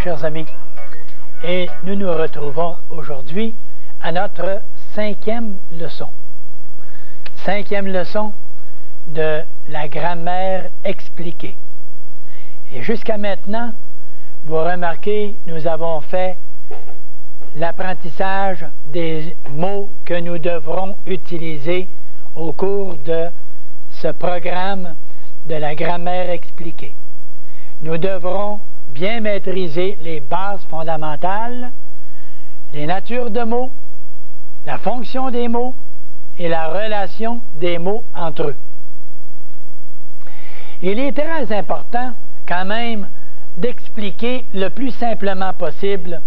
chers amis, et nous nous retrouvons aujourd'hui à notre 5e leçon. 5e leçon de la grammaire expliquée. Et jusqu'à maintenant, vous remarquez, nous avons fait l'apprentissage des mots que nous devrons utiliser au cours de ce programme de la grammaire expliquée. Nous devrons bien maîtriser les bases fondamentales, les natures de mots, la fonction des mots et la relation des mots entre eux. Il est très important quand même d'expliquer le plus simplement possible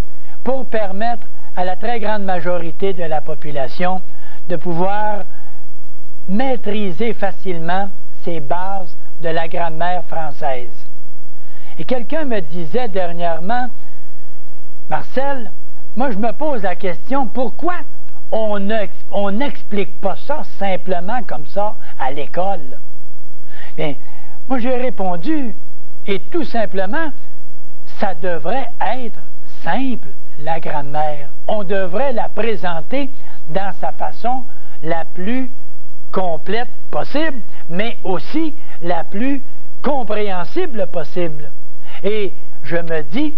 pour permettre à la très grande majorité de la population de pouvoir maîtriser facilement ces bases de la grammaire française. Et quelqu'un me disait dernièrement, Marcel, moi je me pose la question, pourquoi on n'explique pas ça simplement comme ça à l'école? Bien, moi j'ai répondu, et tout simplement, ça devrait être simple, la grammaire. On devrait la présenter dans sa façon la plus complète possible, mais aussi la plus compréhensible possible. Et je me dis,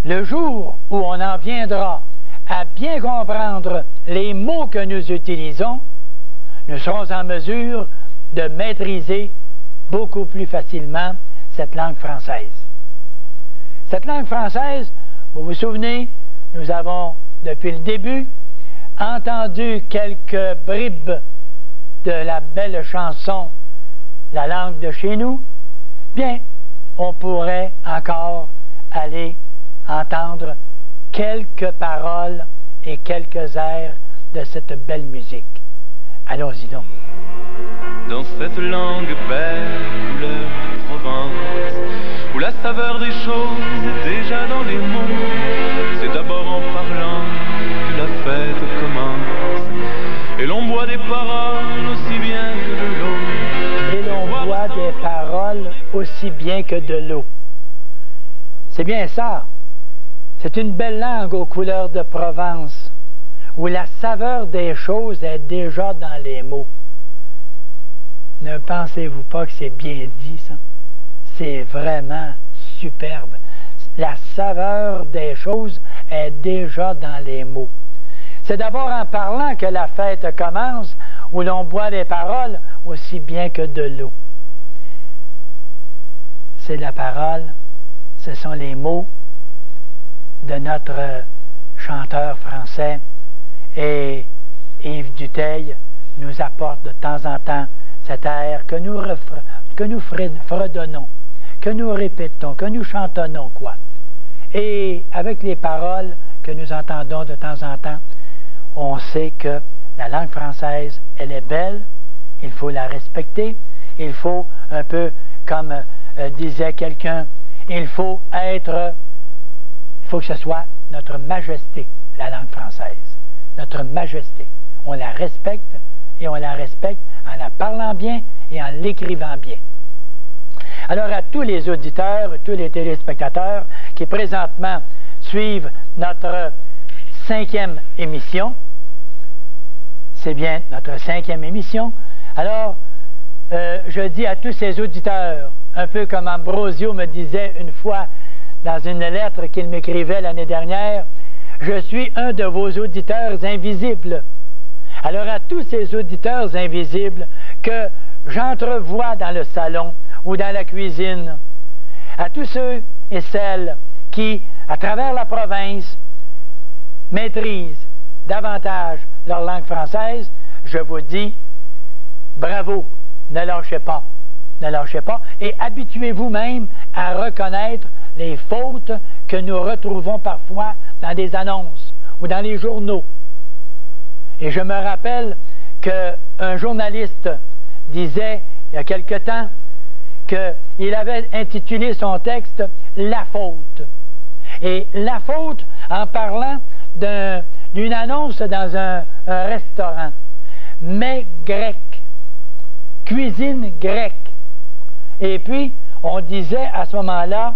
le jour où on en viendra à bien comprendre les mots que nous utilisons, nous serons en mesure de maîtriser beaucoup plus facilement cette langue française. Cette langue française, vous vous souvenez, nous avons, depuis le début, entendu quelques bribes de la belle chanson « La langue de chez nous ». Bien, on pourrait encore aller entendre quelques paroles et quelques airs de cette belle musique. Allons-y donc. Dans cette langue belle, couleur de Provence, où la saveur des choses est déjà dans les mots, c'est d'abord en parlant que la fête commence, et l'on boit des paroles aussi bien que de l'eau. Et l'on boit des paroles aussi bien que de l'eau. C'est bien ça. C'est une belle langue aux couleurs de Provence, où la saveur des choses est déjà dans les mots. Ne pensez-vous pas que c'est bien dit, ça? C'est vraiment superbe. La saveur des choses est déjà dans les mots. C'est d'abord en parlant que la fête commence, où l'on boit des paroles aussi bien que de l'eau. C'est la parole, ce sont les mots de notre chanteur français, et Yves Dutheil nous apporte de temps en temps cet air que nous fredonnons, que nous répétons, que nous chantonnons, quoi. Et avec les paroles que nous entendons de temps en temps, on sait que la langue française, elle est belle, il faut la respecter, il faut un peu, comme disait quelqu'un, il faut que ce soit notre majesté, la langue française, notre majesté. On la respecte, et on la respecte en la parlant bien et en l'écrivant bien. Alors à tous les auditeurs, tous les téléspectateurs qui présentement suivent notre 5e émission, c'est bien notre 5e émission, alors je dis à tous ces auditeurs, un peu comme Ambrosio me disait une fois dans une lettre qu'il m'écrivait l'année dernière, je suis un de vos auditeurs invisibles. Alors à tous ces auditeurs invisibles que j'entrevois dans le salon ou dans la cuisine, à tous ceux et celles qui, à travers la province, maîtrisent davantage leur langue française, je vous dis, bravo, ne lâchez pas, et habituez-vous même à reconnaître les fautes que nous retrouvons parfois dans des annonces ou dans les journaux. Et je me rappelle qu'un journaliste disait, il y a quelque temps, qu'il avait intitulé son texte « La faute ». Et la faute en parlant d'une annonce dans un restaurant. Mets grec, cuisine grecque. Et puis, on disait à ce moment-là,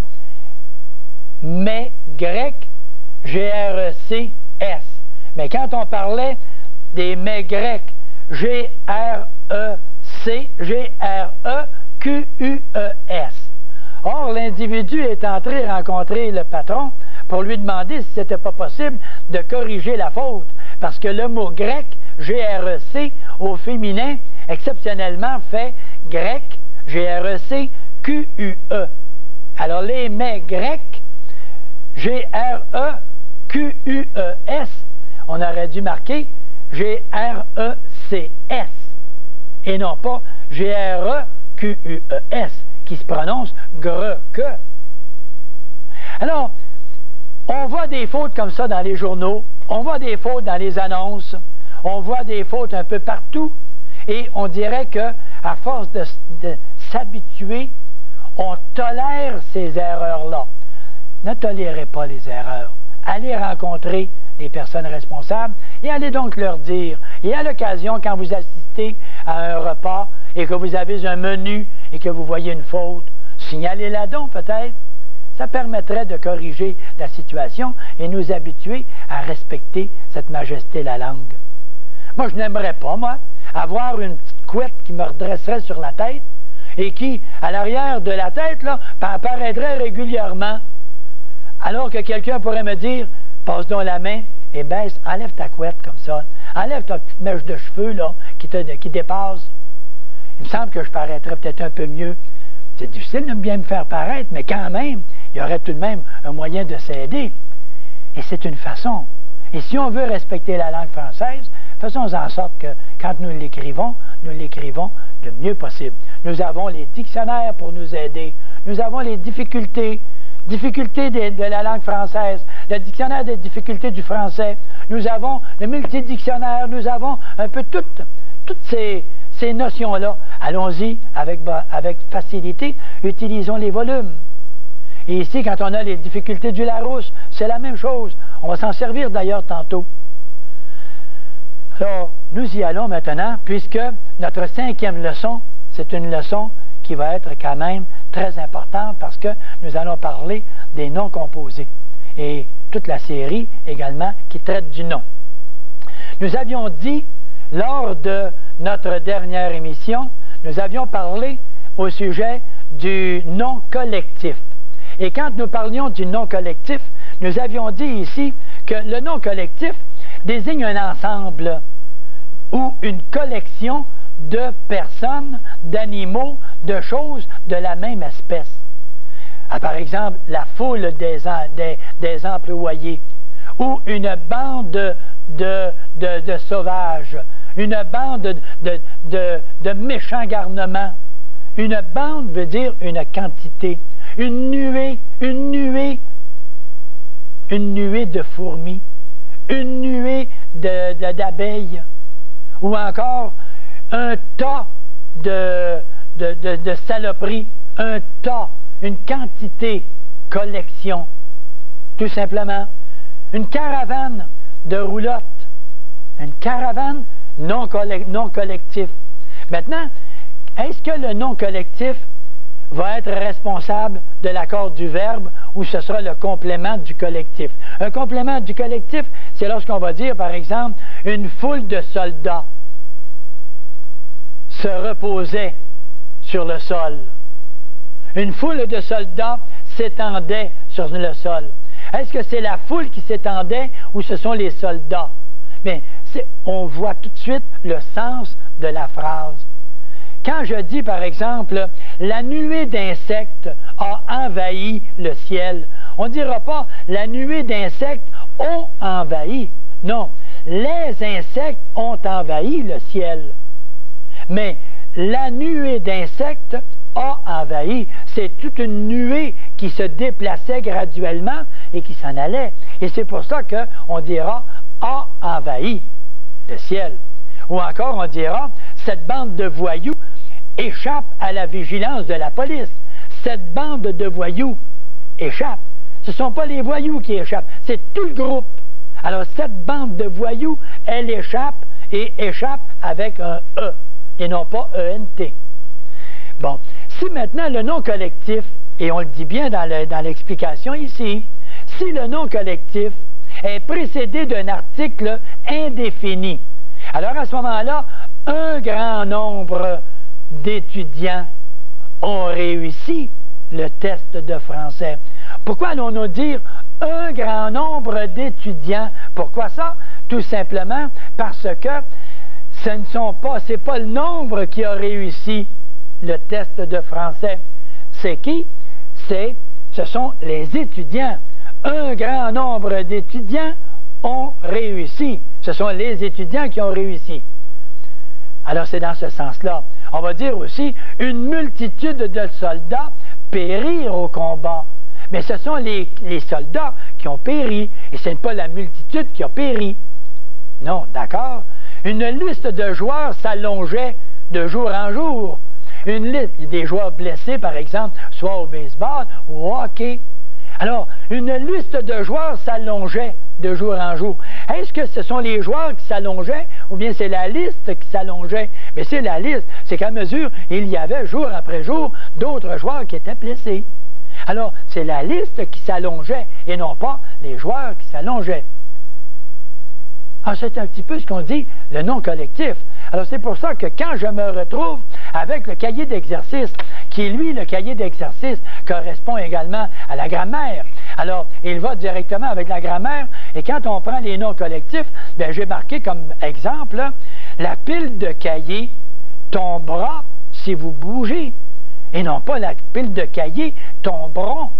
mets grecs, G-R-E-C-S. Mais quand on parlait des mets grecs, G-R-E-C, G-R-E-Q-U-E-S. Or, l'individu est entré rencontrer le patron pour lui demander si c'était pas possible de corriger la faute, parce que le mot grec, G-R-E-C, au féminin, exceptionnellement fait grec, G-R-E-C-Q-U-E. Alors, les mets grecs, G-R-E-Q-U-E-S, on aurait dû marquer G-R-E-C-S, et non pas G-R-E-Q-U-E-S, qui se prononce gre-que. Alors, on voit des fautes comme ça dans les journaux, on voit des fautes dans les annonces, on voit des fautes un peu partout, et on dirait que, à force de s'habituer, on tolère ces erreurs-là. Ne tolérez pas les erreurs. Allez rencontrer les personnes responsables et allez donc leur dire. Et à l'occasion, quand vous assistez à un repas et que vous avez un menu et que vous voyez une faute, signalez-la donc peut-être. Ça permettrait de corriger la situation et nous habituer à respecter cette majesté la langue. Moi, je n'aimerais pas, moi, avoir une petite couette qui me redresserait sur la tête et qui, à l'arrière de la tête, là, apparaîtrait régulièrement. Alors que quelqu'un pourrait me dire, passe donc la main et baisse, enlève ta couette comme ça. Enlève ta petite mèche de cheveux, là, qui dépasse. Il me semble que je paraîtrais peut-être un peu mieux. C'est difficile de bien me faire paraître, mais quand même, il y aurait tout de même un moyen de s'aider. Et c'est une façon. Et si on veut respecter la langue française, faisons en sorte que, quand nous l'écrivons le mieux possible. Nous avons les dictionnaires pour nous aider. Nous avons les difficultés de la langue française, le dictionnaire des difficultés du français. Nous avons le multidictionnaire, nous avons un peu toutes ces notions-là. Allons-y avec facilité, utilisons les volumes. Et ici, quand on a les difficultés du Larousse, c'est la même chose. On va s'en servir d'ailleurs tantôt. Alors, nous y allons maintenant, puisque notre 5e leçon, c'est une leçon qui va être quand même très importante parce que nous allons parler des noms composés et toute la série également qui traite du nom. Nous avions dit, lors de notre dernière émission, nous avions parlé au sujet du nom collectif. Et quand nous parlions du nom collectif, nous avions dit ici que le nom collectif désigne un ensemble ou une collection de personnes, d'animaux, de choses de la même espèce. Ah, par exemple, la foule des employés ou une bande de sauvages, une bande de méchants garnements. Une bande veut dire une quantité, une nuée de fourmis, une nuée d'abeilles, ou encore un tas de saloperies, un tas, une quantité, collection. Tout simplement, une caravane de roulottes, une caravane non collectif. Maintenant, est-ce que le non collectif va être responsable de l'accord du verbe ou ce sera le complément du collectif? Un complément du collectif, c'est lorsqu'on va dire, par exemple, une foule de soldats se reposait sur le sol. Une foule de soldats s'étendait sur le sol. Est-ce que c'est la foule qui s'étendait ou ce sont les soldats? Mais on voit tout de suite le sens de la phrase. Quand je dis, par exemple, la nuée d'insectes a envahi le ciel, on ne dira pas la nuée d'insectes ont envahi. Non, les insectes ont envahi le ciel. Mais la nuée d'insectes a envahi. C'est toute une nuée qui se déplaçait graduellement et qui s'en allait. Et c'est pour ça qu'on dira a envahi le ciel. Ou encore on dira cette bande de voyous échappe à la vigilance de la police. Cette bande de voyous échappe. Ce ne sont pas les voyous qui échappent, c'est tout le groupe. Alors cette bande de voyous, elle échappe et échappe avec un E et non pas ENT. Bon, si maintenant le nom collectif et on le dit bien dans l'explication ici, si le nom collectif est précédé d'un article indéfini, alors à ce moment-là, un grand nombre d'étudiants ont réussi le test de français. Pourquoi allons-nous dire un grand nombre d'étudiants? Pourquoi ça? Tout simplement parce que c'est pas le nombre qui a réussi le test de français. C'est qui? Ce sont les étudiants. Un grand nombre d'étudiants ont réussi. Ce sont les étudiants qui ont réussi. Alors c'est dans ce sens-là. On va dire aussi, une multitude de soldats périrent au combat. Mais ce sont les soldats qui ont péri, et ce n'est pas la multitude qui a péri. Non, d'accord? Une liste de joueurs s'allongeait de jour en jour. Une liste des joueurs blessés, par exemple, soit au baseball ou au hockey. Alors, une liste de joueurs s'allongeait de jour en jour. Est-ce que ce sont les joueurs qui s'allongeaient ou bien c'est la liste qui s'allongeait? Mais c'est la liste. C'est qu'à mesure, il y avait jour après jour d'autres joueurs qui étaient blessés. Alors, c'est la liste qui s'allongeait et non pas les joueurs qui s'allongeaient. Alors, c'est un petit peu ce qu'on dit, le nom collectif. Alors, c'est pour ça que quand je me retrouve avec le cahier d'exercice, qui, lui, le cahier d'exercice correspond également à la grammaire. Alors, il va directement avec la grammaire, et quand on prend les noms collectifs, bien, j'ai marqué comme exemple, là, la pile de cahiers tombera si vous bougez, et non pas la pile de cahiers tomberont.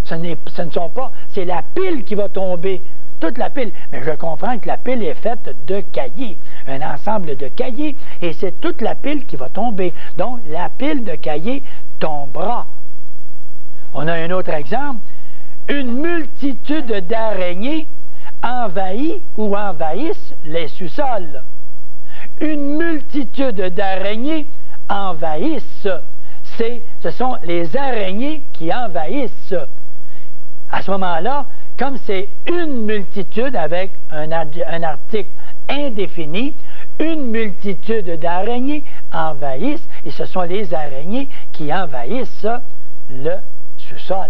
Ce ne sont pas, c'est la pile qui va tomber. Toute la pile. Mais je comprends que la pile est faite de cahiers, un ensemble de cahiers, et c'est toute la pile qui va tomber. Donc, la pile de cahiers tombera. On a un autre exemple. Une multitude d'araignées envahit ou envahissent les sous-sols. Une multitude d'araignées envahissent. Ce sont les araignées qui envahissent. À ce moment-là, comme c'est une multitude avec un article indéfini, une multitude d'araignées envahissent, et ce sont les araignées qui envahissent le sous-sol.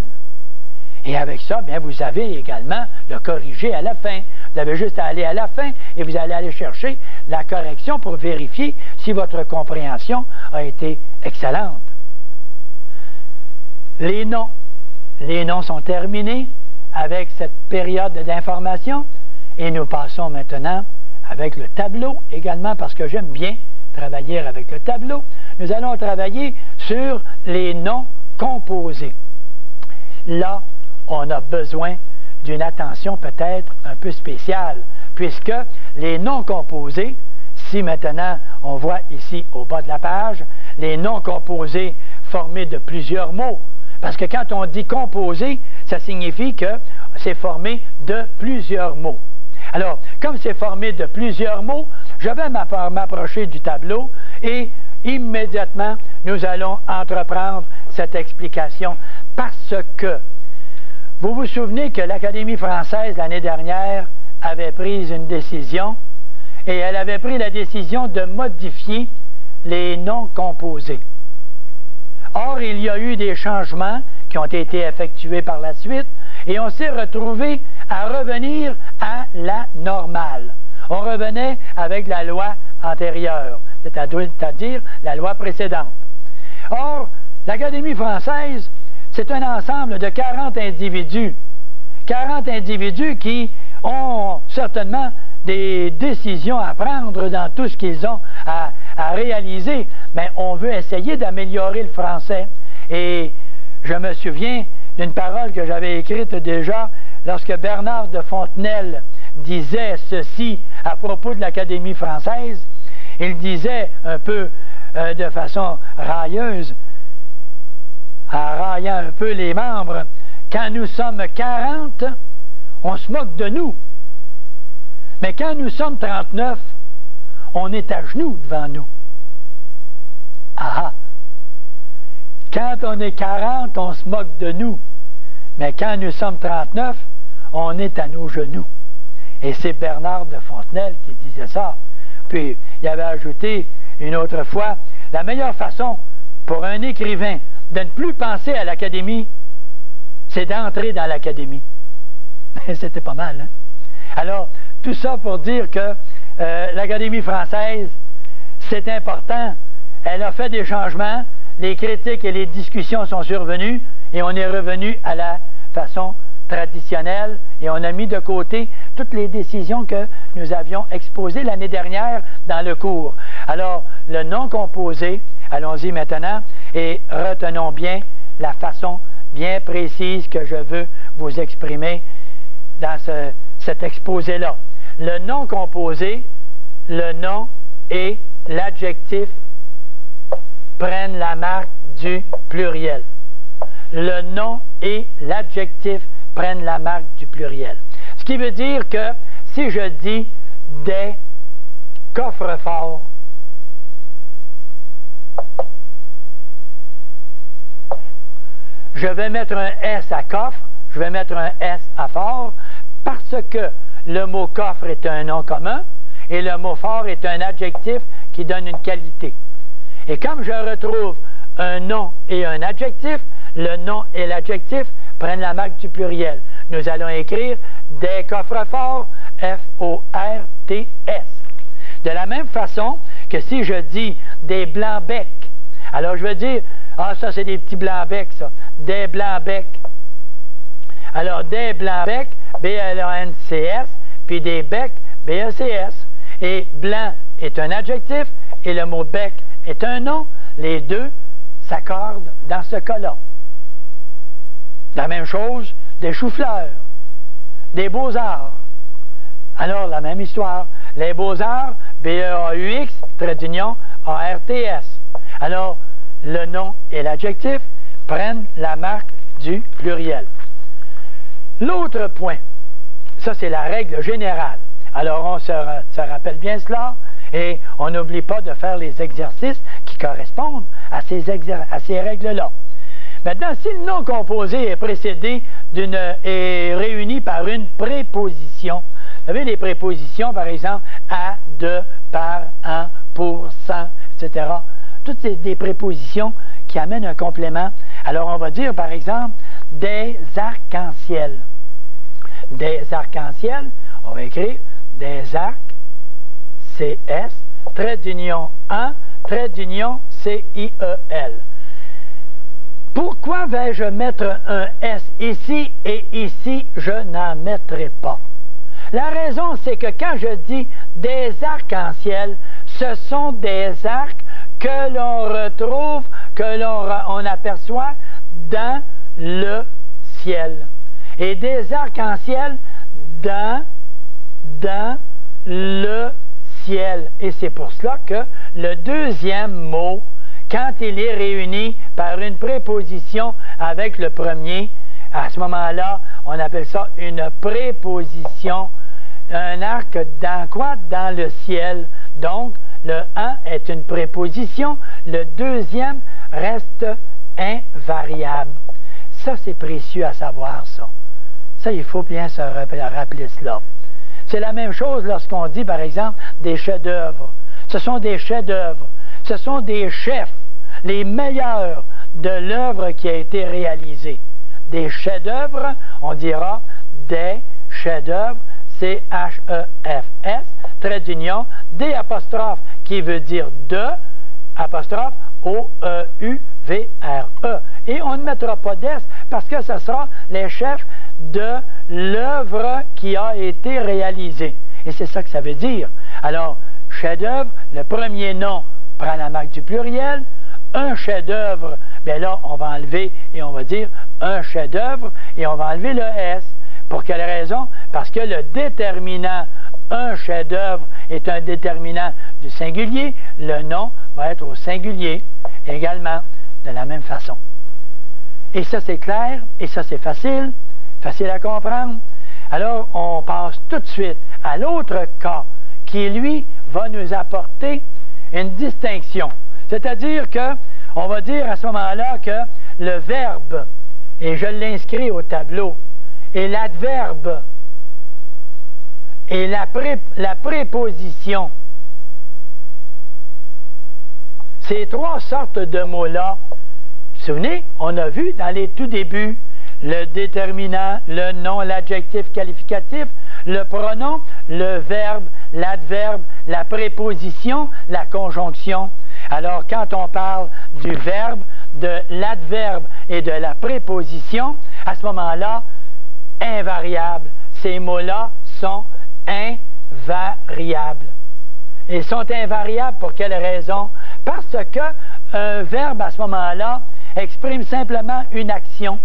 Et avec ça, bien, vous avez également le corrigé à la fin. Vous avez juste à aller à la fin et vous allez aller chercher la correction pour vérifier si votre compréhension a été excellente. Les noms sont terminés avec cette période d'information et nous passons maintenant avec le tableau également parce que j'aime bien travailler avec le tableau. Nous allons travailler sur les noms composés. Là, on a besoin d'une attention peut-être un peu spéciale puisque les noms composés, si maintenant on voit ici au bas de la page, les noms composés formés de plusieurs mots, parce que quand on dit composé, ça signifie que c'est formé de plusieurs mots. Alors, comme c'est formé de plusieurs mots, je vais m'approcher du tableau et immédiatement, nous allons entreprendre cette explication parce que vous vous souvenez que l'Académie française, l'année dernière, avait pris une décision et elle avait pris la décision de modifier les noms composés. Or, il y a eu des changements qui ont été effectués par la suite et on s'est retrouvé à revenir à la normale. On revenait avec la loi antérieure, c'est-à-dire la loi précédente. Or, l'Académie française, c'est un ensemble de 40 individus. 40 individus qui ont certainement des décisions à prendre dans tout ce qu'ils ont à réaliser, mais on veut essayer d'améliorer le français. Et je me souviens d'une parole que j'avais écrite déjà lorsque Bernard de Fontenelle disait ceci à propos de l'Académie française. Il disait un peu de façon railleuse, en raillant un peu les membres, quand nous sommes 40, on se moque de nous. Mais quand nous sommes 39, on est à genoux devant nous. Ah! Quand on est 40, on se moque de nous. Mais quand nous sommes 39, on est à nos genoux. Et c'est Bernard de Fontenelle qui disait ça. Puis, il avait ajouté une autre fois, la meilleure façon pour un écrivain de ne plus penser à l'académie, c'est d'entrer dans l'académie. C'était pas mal, hein? Alors, tout ça pour dire que l'Académie française, c'est important. Elle a fait des changements, les critiques et les discussions sont survenues, et on est revenu à la façon traditionnelle, et on a mis de côté toutes les décisions que nous avions exposées l'année dernière dans le cours. Alors, le nom composé, allons-y maintenant, et retenons bien la façon bien précise que je veux vous exprimer dans cet exposé-là. Le nom composé, le nom et l'adjectif prennent la marque du pluriel. Le nom et l'adjectif prennent la marque du pluriel. Ce qui veut dire que si je dis des coffres-forts, je vais mettre un S à coffre, je vais mettre un S à fort, parce que le mot coffre est un nom commun et le mot fort est un adjectif qui donne une qualité. Et comme je retrouve un nom et un adjectif, le nom et l'adjectif prennent la marque du pluriel. Nous allons écrire des coffres-forts, F-O-R-T-S. De la même façon que si je dis des blancs-becs, alors je vais dire, ah ça c'est des petits blancs-becs ça, des blancs-becs. Alors des blancs-becs, B-L-A-N-C-S, puis des becs, B-E-C-S. Et blanc est un adjectif et le mot bec est un nom. Les deux s'accordent dans ce cas-là. La même chose des choux-fleurs, des beaux-arts. Alors, la même histoire. Les beaux-arts, B-E-A-U-X, trait d'union, A-R-T-S. Alors, le nom et l'adjectif prennent la marque du pluriel. L'autre point, ça c'est la règle générale. Alors, on se rappelle bien cela et on n'oublie pas de faire les exercices qui correspondent à ces règles-là. Maintenant, si le nom composé est précédé est réuni par une préposition, vous savez, les prépositions, par exemple, à, de, par, en, pour, sans, etc. Toutes des prépositions qui amènent un complément. Alors, on va dire, par exemple, des arcs-en-ciel. Des arcs-en-ciel, on va écrire des arcs, C-S, trait d'union en, trait d'union C-I-E-L. Pourquoi vais-je mettre un S ici et ici, je n'en mettrai pas? La raison, c'est que quand je dis des arcs-en-ciel, ce sont des arcs que l'on retrouve, que l'on aperçoit dans le ciel. Et des arcs-en-ciel dans le ciel. Et c'est pour cela que le deuxième mot, quand il est réuni par une préposition avec le premier, à ce moment-là, on appelle ça une préposition. Un arc dans quoi? Dans le ciel. Donc, le « en » est une préposition. Le deuxième reste invariable. Ça, c'est précieux à savoir, ça. Ça, il faut bien se rappeler cela. C'est la même chose lorsqu'on dit, par exemple, des chefs-d'œuvre. Ce sont des chefs-d'œuvre. Ce sont des chefs, les meilleurs de l'œuvre qui a été réalisée. Des chefs-d'œuvre, on dira des chefs-d'œuvre, C-H-E-F-S, trait d'union, D apostrophe qui veut dire de, apostrophe, O-E-U-V-R-E. Et on ne mettra pas d'S parce que ce sera les chefs de l'œuvre qui a été réalisée. Et c'est ça que ça veut dire. Alors, chef-d'œuvre, le premier nom prend la marque du pluriel. Un chef-d'œuvre, bien là, on va enlever et on va dire un chef-d'œuvre et on va enlever le S. Pour quelle raison? Parce que le déterminant un chef-d'œuvre est un déterminant du singulier. Le nom va être au singulier également de la même façon. Et ça, c'est clair et ça, c'est facile à comprendre. Alors, on passe tout de suite à l'autre cas qui, lui, va nous apporter une distinction. C'est-à-dire que, on va dire à ce moment-là que le verbe, et je l'inscris au tableau, et l'adverbe, et la préposition, ces trois sortes de mots-là, souvenez, on a vu dans les tout débuts le déterminant, le nom, l'adjectif qualificatif, le pronom, le verbe, l'adverbe, la préposition, la conjonction. Alors, quand on parle du verbe, de l'adverbe et de la préposition, à ce moment-là, invariable. Ces mots-là sont invariables. Ils sont invariables pour quelle raison? Parce qu'un verbe, à ce moment-là, exprime simplement une action.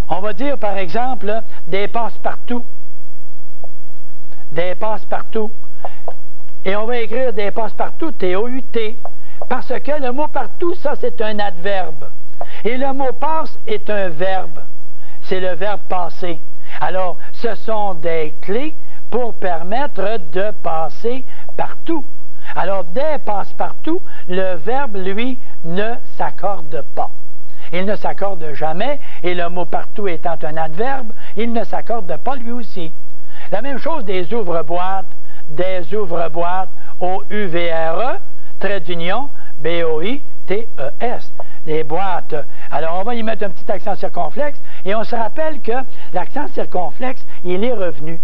On va dire, par exemple, des passe-partout. Des passe-partout. Et on va écrire des passe-partout, T-O-U-T. Parce que le mot partout, ça, c'est un adverbe. Et le mot passe est un verbe. C'est le verbe passer. Alors, ce sont des clés pour permettre de passer partout. Alors, des passe-partout, le verbe, lui, ne s'accorde pas. Il ne s'accorde jamais, et le mot partout étant un adverbe, il ne s'accorde pas lui aussi. La même chose des ouvre-boîtes, O-U-V-R-E, trait d'union, B-O-I-T-E-S, les boîtes. Alors, on va y mettre un petit accent circonflexe, et on se rappelle que l'accent circonflexe, il est revenu.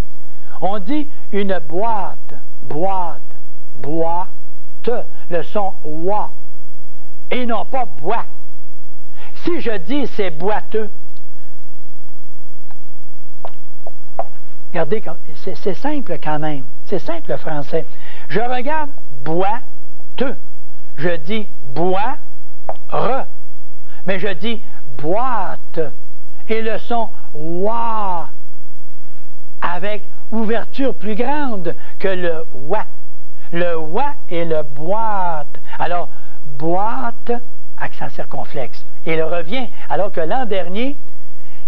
On dit une boîte, boîte, boîte, le son wa, et non pas bois. Si je dis c'est boiteux, regardez, c'est simple quand même, c'est simple le français. Je regarde boiteux, je dis boire, mais je dis boîte, et le son wa, avec ouverture plus grande que le wa. Le wa et le boîte. Alors, boîte, accent circonflexe. Il revient, alors que l'an dernier,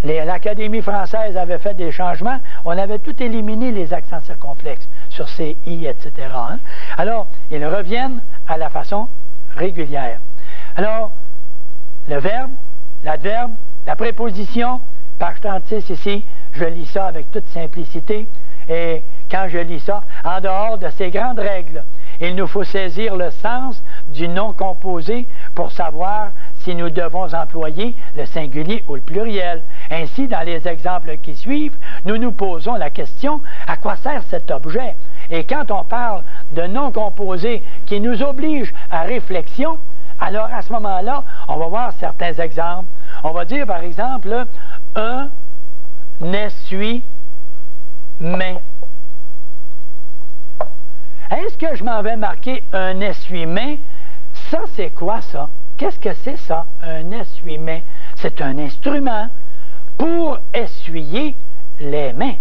l'Académie française avait fait des changements, on avait tout éliminé les accents circonflexes sur ces i, etc. Hein? Alors, ils reviennent à la façon régulière. Alors, le verbe, l'adverbe, la préposition, page 36 ici, je lis ça avec toute simplicité, et quand je lis ça, en dehors de ces grandes règles, il nous faut saisir le sens du nom composé pour savoir si nous devons employer le singulier ou le pluriel. Ainsi, dans les exemples qui suivent, nous nous posons la question, à quoi sert cet objet? Et quand on parle de nom composé qui nous oblige à réflexion, alors à ce moment-là, on va voir certains exemples. On va dire, par exemple, un essuie-main. Est-ce que je m'en vais marquer un essuie-main? Ça, c'est quoi ça? Qu'est-ce que c'est ça, un essuie-main? C'est un instrument pour essuyer les mains.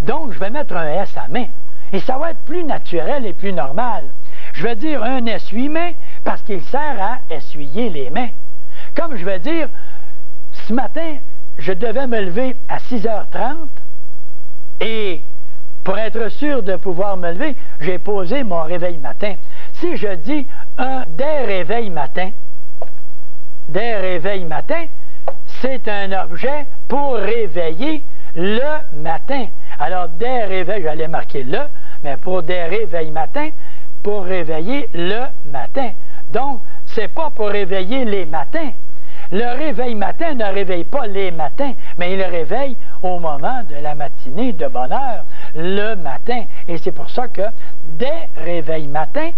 Donc, je vais mettre un S à main. Et ça va être plus naturel et plus normal. Je vais dire un essuie-main parce qu'il sert à essuyer les mains. Comme je vais dire, ce matin, je devais me lever à 6h30 et pour être sûr de pouvoir me lever, j'ai posé mon réveil matin. Si je dis des réveils matins, c'est un objet pour réveiller le matin. Alors, des réveils, j'allais marquer le, mais pour des réveils matins, pour réveiller le matin. Donc, c'est pas pour réveiller les matins. Le réveil matin ne réveille pas les matins, mais il réveille au moment de la matinée de bonne heure, le matin. Et c'est pour ça que des réveil matin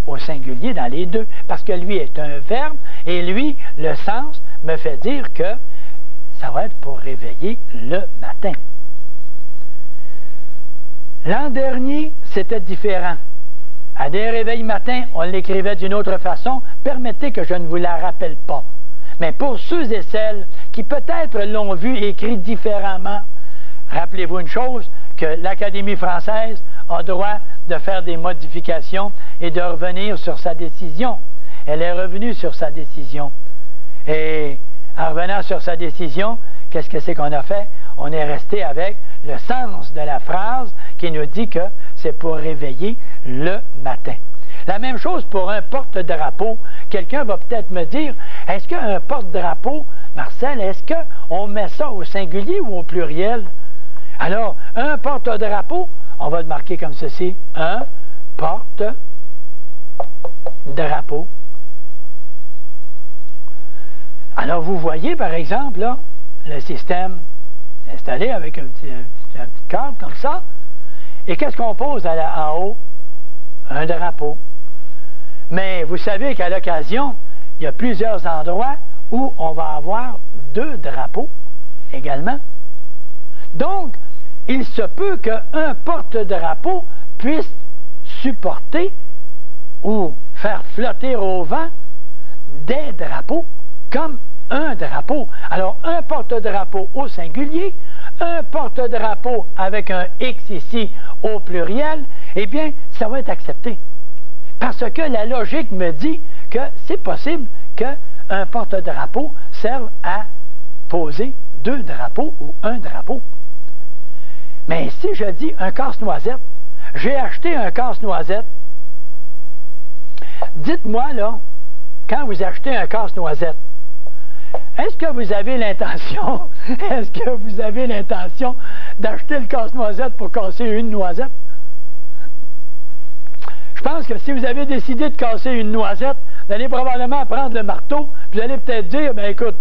au singulier dans les deux, parce que lui est un verbe, et lui, le sens me fait dire que ça va être pour réveiller le matin. L'an dernier, c'était différent. À des réveils matins, on l'écrivait d'une autre façon. Permettez que je ne vous la rappelle pas. Mais pour ceux et celles qui peut-être l'ont vu écrit différemment, rappelez-vous une chose, que l'Académie française a droit de faire des modifications et de revenir sur sa décision. Elle est revenue sur sa décision. Et en revenant sur sa décision, qu'est-ce que c'est qu'on a fait? On est resté avec le sens de la phrase qui nous dit que c'est pour réveiller le matin. La même chose pour un porte-drapeau. Quelqu'un va peut-être me dire, est-ce qu'un porte-drapeau, Marcel, est-ce qu'on met ça au singulier ou au pluriel? Alors, un porte-drapeau, on va le marquer comme ceci, un porte-drapeau. Alors, vous voyez, par exemple, là, le système installé avec un petit câble comme ça. Et qu'est-ce qu'on pose en haut? Un drapeau. Mais vous savez qu'à l'occasion, il y a plusieurs endroits où on va avoir 2 drapeaux également. Donc, il se peut qu'un porte-drapeau puisse supporter ou faire flotter au vent des drapeaux comme un drapeau. Alors, un porte-drapeau au singulier, un porte-drapeau avec un X ici au pluriel, eh bien, ça va être accepté. Parce que la logique me dit que c'est possible qu'un porte-drapeau serve à poser 2 drapeaux ou un drapeau. Mais si je dis un casse-noisette, j'ai acheté un casse-noisette, dites-moi là, quand vous achetez un casse-noisette, est-ce que vous avez l'intention, d'acheter le casse-noisette pour casser une noisette? Je pense que si vous avez décidé de casser une noisette, vous allez probablement prendre le marteau, puis vous allez peut-être dire, ben écoute,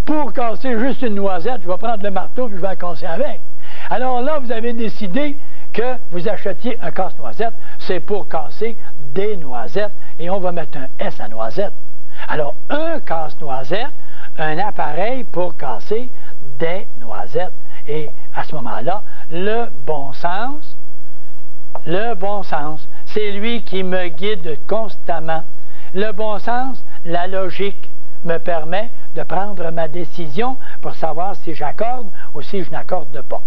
pour casser juste une noisette, je vais prendre le marteau, puis je vais la casser avec. Alors là, vous avez décidé que vous achetiez un casse-noisette, c'est pour casser des noisettes, et on va mettre un S à noisette. Alors, un casse-noisette, un appareil pour casser des noisettes. Et à ce moment-là, le bon sens, c'est lui qui me guide constamment. Le bon sens, la logique, me permet de prendre ma décision pour savoir si j'accorde ou si je n'accorde pas.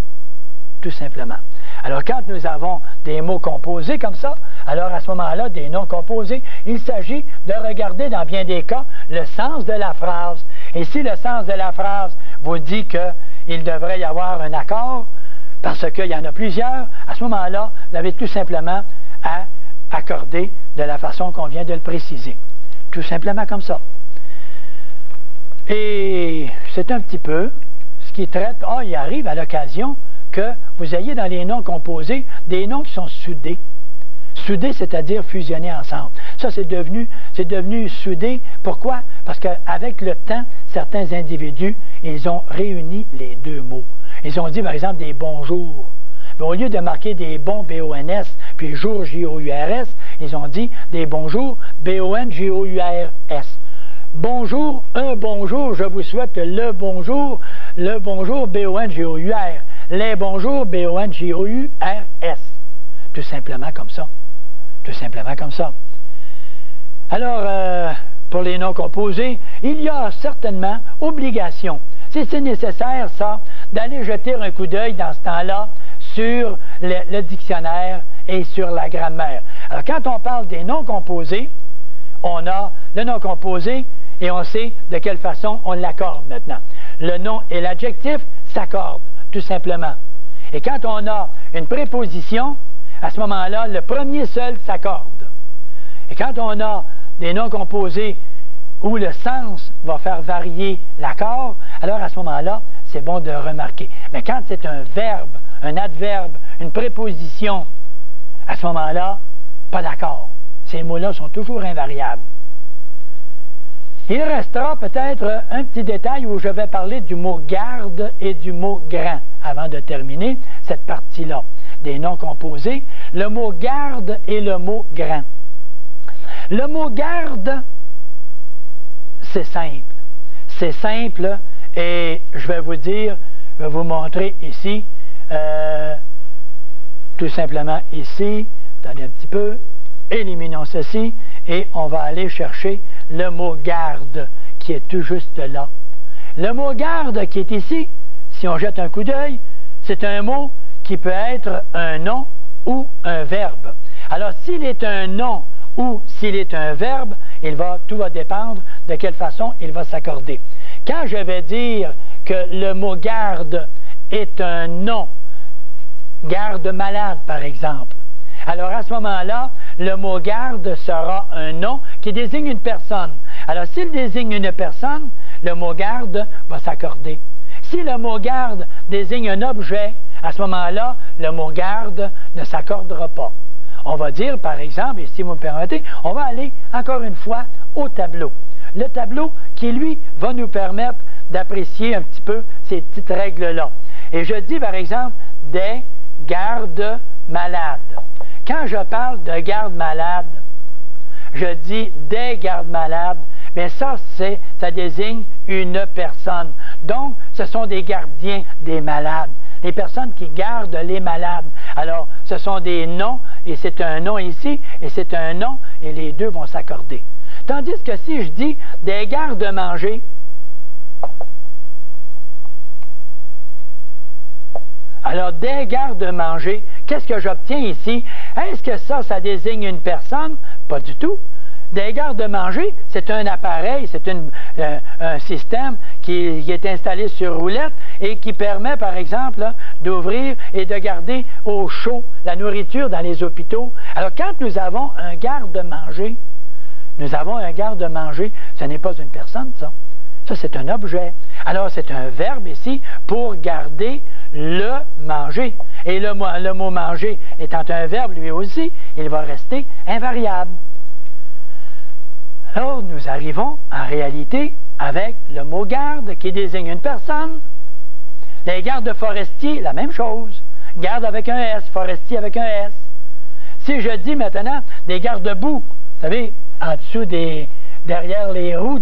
Tout simplement. Alors, quand nous avons des mots composés comme ça, alors à ce moment-là, des noms composés, il s'agit de regarder dans bien des cas le sens de la phrase. Et si le sens de la phrase vous dit qu'il devrait y avoir un accord, parce qu'il y en a plusieurs, à ce moment-là, vous avez tout simplement à accorder de la façon qu'on vient de le préciser. Tout simplement comme ça. Et c'est un petit peu ce qui traite, il arrive à l'occasion que vous ayez dans les noms composés des noms qui sont soudés. Soudés, c'est-à-dire fusionnés ensemble. Ça, c'est devenu soudé. Pourquoi? Parce qu'avec le temps, certains individus, ils ont réuni les 2 mots. Ils ont dit, par exemple, des bonjours. Mais au lieu de marquer des bons, B-O-N-S, puis jour, J-O-U-R-S, ils ont dit des bonjours, B-O-N-J-O-U-R-S. Bonjour, un bonjour, je vous souhaite le bonjour, B-O-N-J-O-U-R, les bonjours, B-O-N-J-O-U-R-S. Tout simplement comme ça. Tout simplement comme ça. Alors, pour les noms composés, il y a certainement obligation, si c'est nécessaire, ça, d'aller jeter un coup d'œil dans ce temps-là sur le dictionnaire et sur la grammaire. Alors, quand on parle des noms composés, on a le nom composé et on sait de quelle façon on l'accorde maintenant. Le nom et l'adjectif s'accordent, tout simplement. Et quand on a une préposition, à ce moment-là, le premier seul s'accorde. Et quand on a des noms composés où le sens va faire varier l'accord, alors à ce moment-là, c'est bon de remarquer. Mais quand c'est un verbe, un adverbe, une préposition, à ce moment-là, pas d'accord. Ces mots-là sont toujours invariables. Il restera peut-être un petit détail où je vais parler du mot garde et du mot grand avant de terminer cette partie-là des noms composés. Le mot garde et le mot grand. Le mot garde, c'est simple. C'est simple et je vais vous dire, je vais vous montrer ici, tout simplement ici, attendez un petit peu, éliminons ceci et on va aller chercher le mot garde qui est tout juste là. Le mot garde qui est ici, si on jette un coup d'œil, c'est un mot qui peut être un nom ou un verbe. Alors s'il est un nom ou s'il est un verbe, tout va dépendre de quelle façon il va s'accorder. Quand je vais dire que le mot garde est un nom, garde malade par exemple, alors à ce moment-là, le mot garde sera un nom qui désigne une personne. Alors s'il désigne une personne, le mot garde va s'accorder. Si le mot garde désigne un objet, à ce moment-là, le mot garde ne s'accordera pas. On va dire, par exemple, et si vous me permettez, on va aller encore une fois au tableau. le tableau qui, lui, va nous permettre d'apprécier un petit peu ces petites règles-là. Et je dis, par exemple, des gardes malades. Quand je parle de garde malade, je dis des gardes malades, bien ça désigne une personne. Donc, ce sont des gardiens des malades, les personnes qui gardent les malades. Alors, ce sont des noms, et c'est un nom ici, et c'est un nom, et les deux vont s'accorder. Tandis que si je dis des gardes-manger, alors, des gardes-manger, qu'est-ce que j'obtiens ici? Est-ce que ça désigne une personne? Pas du tout. Des gardes-manger, c'est un appareil, c'est un système qui est installé sur roulette et qui permet, par exemple, d'ouvrir et de garder au chaud la nourriture dans les hôpitaux. Alors, quand nous avons un garde-manger, ce n'est pas une personne, ça. Ça, c'est un objet. Alors, c'est un verbe ici pour garder le manger. Et le mot manger étant un verbe, lui aussi, il va rester invariable. Alors, nous arrivons en réalité avec le mot garde qui désigne une personne. Les gardes forestiers, la même chose. Garde avec un S, forestier avec un S. Si je dis maintenant des garde-boue, vous savez, en dessous derrière les roues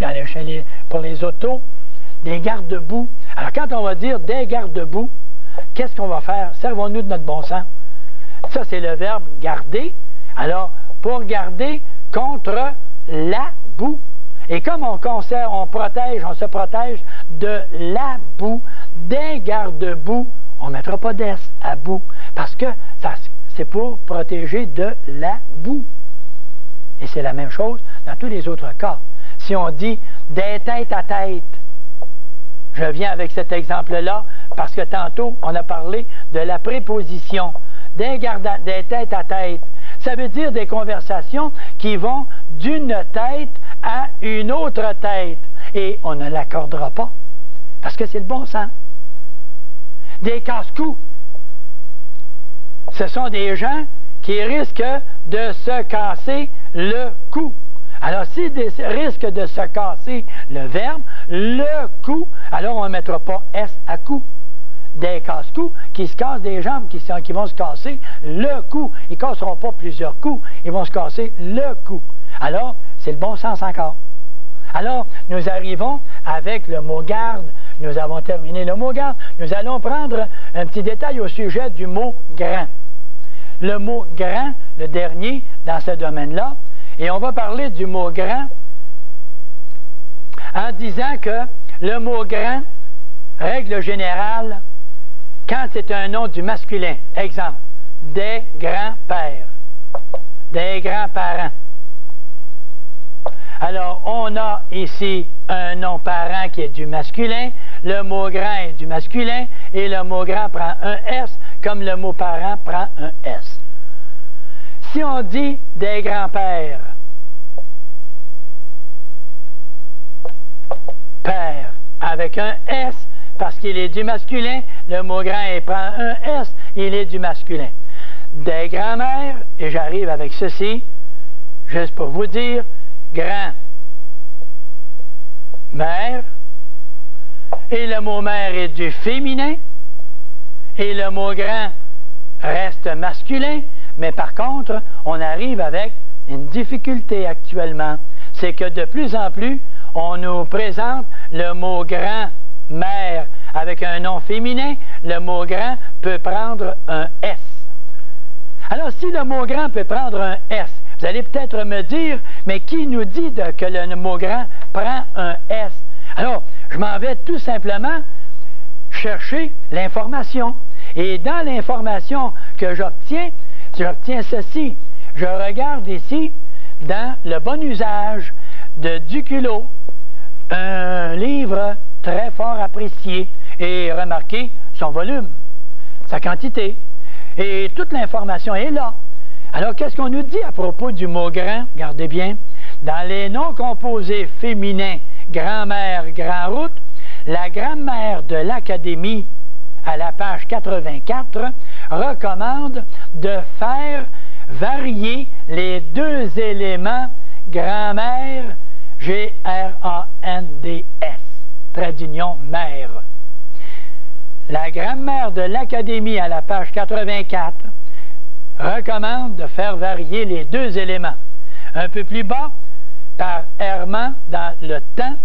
pour les autos, des garde-boue. Alors, quand on va dire des garde-boue, qu'est-ce qu'on va faire? Servons-nous de notre bon sens. Ça, c'est le verbe garder. Alors, pour garder contre la boue. Et comme on se protège de la boue, des garde-boue, on ne mettra pas d'S à boue, parce que c'est pour protéger de la boue. Et c'est la même chose dans tous les autres cas. Si on dit des têtes à tête, je viens avec cet exemple-là parce que tantôt, on a parlé de la préposition. Des têtes à tête, ça veut dire des conversations qui vont d'une tête à une autre tête. Et on ne l'accordera pas parce que c'est le bon sens. Des casse-coups, ce sont des gens qui risquent de se casser le cou. Alors, s'ils risquent de se casser le verbe, le cou, alors on ne mettra pas S à cou. Des casse-coups qui se cassent des jambes, qui vont se casser le cou. Ils ne casseront pas plusieurs coups, ils vont se casser le cou. Alors, c'est le bon sens encore. Alors, nous arrivons avec le mot garde. Nous avons terminé le mot garde. Nous allons prendre un petit détail au sujet du mot grand. Le mot grand, le dernier dans ce domaine-là, et on va parler du mot grand en disant que le mot grand, règle générale, quand c'est un nom du masculin, exemple, des grands-pères, des grands-parents. Alors, on a ici un nom parent qui est du masculin, le mot grand est du masculin, et le mot grand prend un S, comme le mot parent prend un S. Si on dit des grands-pères, père avec un S, parce qu'il est du masculin, le mot grand il prend un S, il est du masculin. Des grands-mères, et j'arrive avec ceci, juste pour vous dire, grand-mère, et le mot mère est du féminin, et le mot grand reste masculin, mais par contre, on arrive avec une difficulté actuellement. C'est que de plus en plus, on nous présente le mot grand-mère avec un nom féminin, le mot grand peut prendre un S. Alors, si le mot grand peut prendre un S, vous allez peut-être me dire, mais qui nous dit que le mot grand prend un S? Alors, je m'en vais tout simplement chercher l'information. Et dans l'information que j'obtiens ceci. Je regarde ici, dans le bon usage de Duculot, un livre très fort apprécié, et remarquez son volume, sa quantité, et toute l'information est là. Alors, qu'est-ce qu'on nous dit à propos du mot grand? Regardez bien. Dans les noms composés féminins, grand-mère, grand-route, la grammaire de l'Académie, à la page 84, recommande de faire varier les deux éléments grand-mère, G-R-A-N-D-S, trait d'union mère. La grammaire de l'Académie à la page 84 recommande de faire varier les deux éléments. Un peu plus bas, par Herman, dans le temps,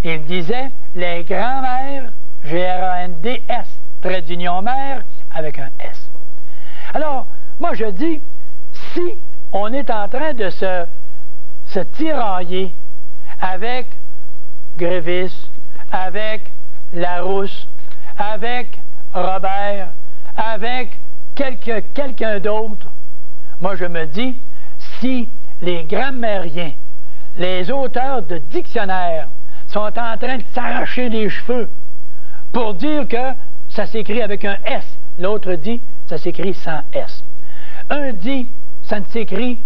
il disait les grands-mères, G-R-A-N-D-S, trait d'union mère, avec un S. Alors, moi je dis, si on est en train de se tirailler avec Grévis, avec Larousse, avec Robert, avec quelqu'un d'autre, moi je me dis, si les grammairiens, les auteurs de dictionnaires sont en train de s'arracher les cheveux pour dire que ça s'écrit avec un S, l'autre dit ça s'écrit sans S. Un dit ça ne s'écrit,